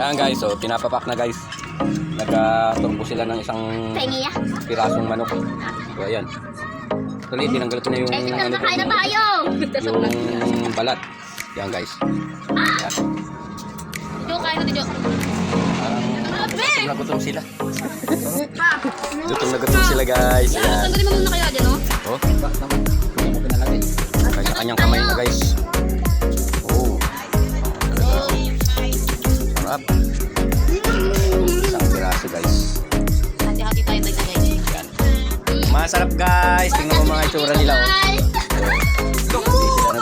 Yan guys, so pinapapak na guys. Nagturbo sila ng isang pirasong manok. So ayan. Tuloy, tinanggal ko na yung yung balat. Yan guys. Yan. Parang gutom sila. Gutom na gutom sila guys. Ayan. Tanggalin mo muna kaya dyan, no? Oh, kanya-kanyang kamay na guys. Oh. Sarap. Isang piraso guys. Hati-hati tayo tayo guys. Yan. Masarap guys. Tingnan mo mga itsura nila. Oh. Hindi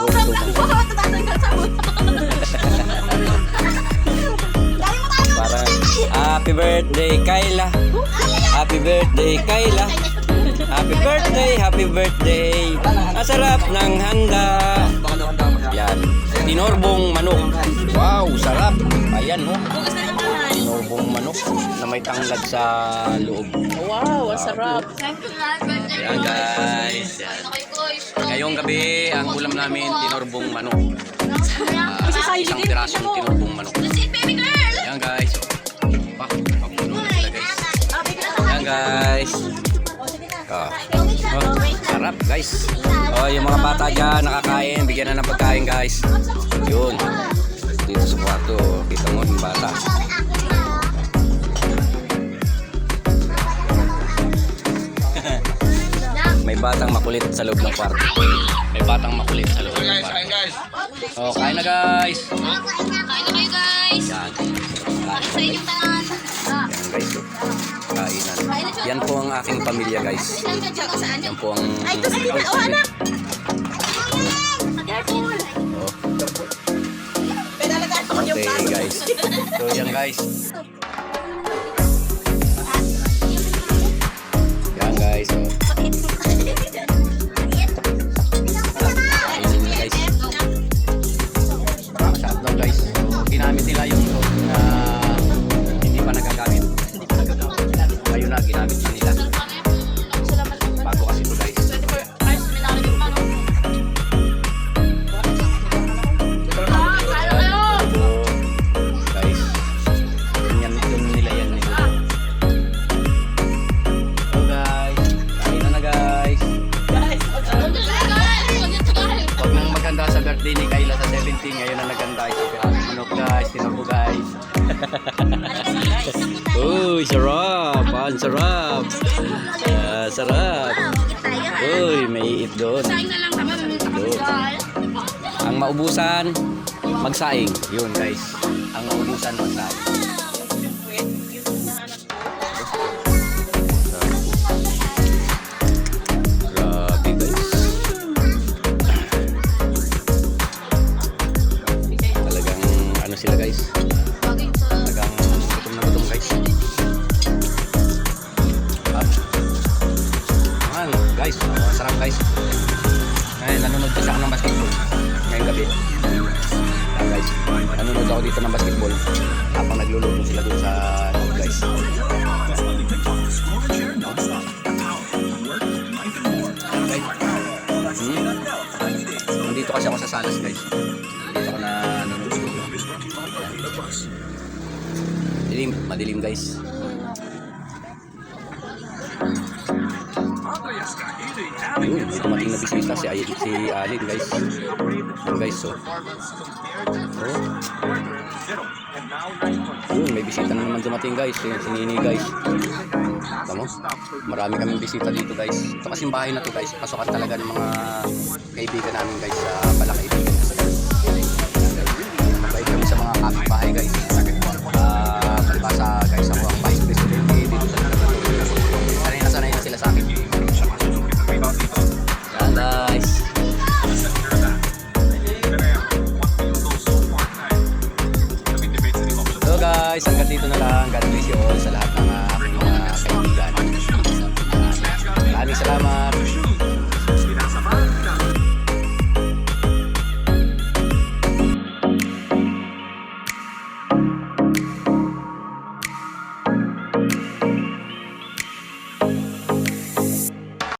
sila nagugutuman. Parang happy birthday Kayla. Happy birthday Kayla. Happy birthday, happy birthday. Masarap ng handa. Yan. Tinorbong manok. Wow, sarap. Ayan oh. Tinorbong manok na may tanglad sa loob. Wow, ang sarap. Ayan guys. Yan. Ngayong gabi, ang ulam namin, tinorbong manok. Isang pirasong tinorbong manok. Ayan guys. Papuno na sila guys. Ayan guys. Oh, sarap guys. Oh, yung mga bata dyan nakakain, bigyan na ng pagkain guys. Yun. Dito sa kwarto, kita mo yung bata. May batang makulit sa loob ng kwarto. May batang makulit sa loob ng kwarto. Oh, kain na guys. Kain na kayo guys. Yan. Kain sa inyong tanan. Yan guys. Kainan. Yan po ang aking pamilya guys. Yan po ang... Ay, ito sa kita. Oh, anak. Okay guys. So yan guys. Yan guys. So. Ayun na guys. Masyad lang guys. Ginamit nila yung na hindi pa nagagamit. Ngayon na ginamit na nila. Bago kasi ito guys. Birthday ni Kayla sa 17, ngayon na naganda ito. Manok guys, tinubo guys. Uy, sarap! Ang sarap! Sarap! Uy, may iit doon. Ang maubusan, magsaing. Yun guys, ang maubusan, magsaing. Sila guys. Talagang gutom na gutom guys. Man, guys, sarap guys. Ngayon, nanonood kasi ako ng basketball ngayong gabi. Yan guys, nanonood ako dito ng basketball habang nagluluto sila doon sa loob guys. Nandito kasi ako sa salas guys. Nandito ako na nanonood. Madilim guys. Yun, dumating na bisita si Alin guys. Yun guys, so. Yun, may bisita na naman dumating guys. Si Nini guys. Tama? Marami kaming bisita dito guys. Ito kasing bahay na to guys. Pasukan talaga ng mga kaibigan namin guys. Pala kaibigan kasi guys. Mabait kami sa mga kapitbahay guys. Kalibasa guys, ako ang vice president dito sa sanay na sila sa akin. Yan guys. So guys, hanggang dito na lang. God bless you all sa lahat ng